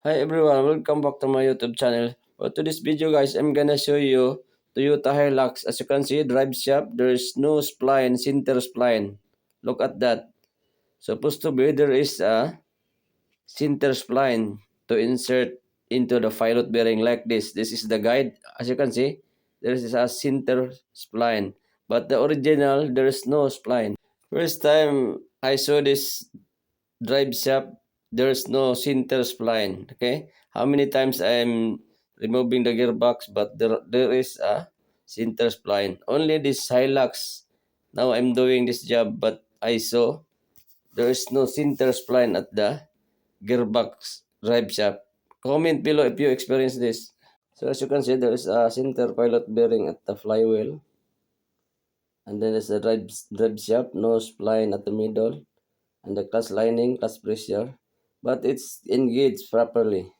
Hi everyone, welcome back to my YouTube channel. For today's video guys, I'm gonna show you Toyota Hilux. As you can see, drive shaft, there is no spline, center spline. Look at that. Supposed to be there is a center spline to insert into the pilot bearing like this. This is the guide. As you can see, there is a center spline. But the original, there is no spline. First time I saw this drive shaft, there's no center spline. Okay, how many times I'm removing the gearbox, but there is a center spline. Only this Hilux. Now I'm doing this job, but I saw there is no center spline at the gearbox drive shaft. Comment below if you experience this. So as you can see, there is a center pilot bearing at the flywheel, and then there's a drive shaft, no spline at the middle, and the clutch lining, clutch pressure, but it's engaged properly.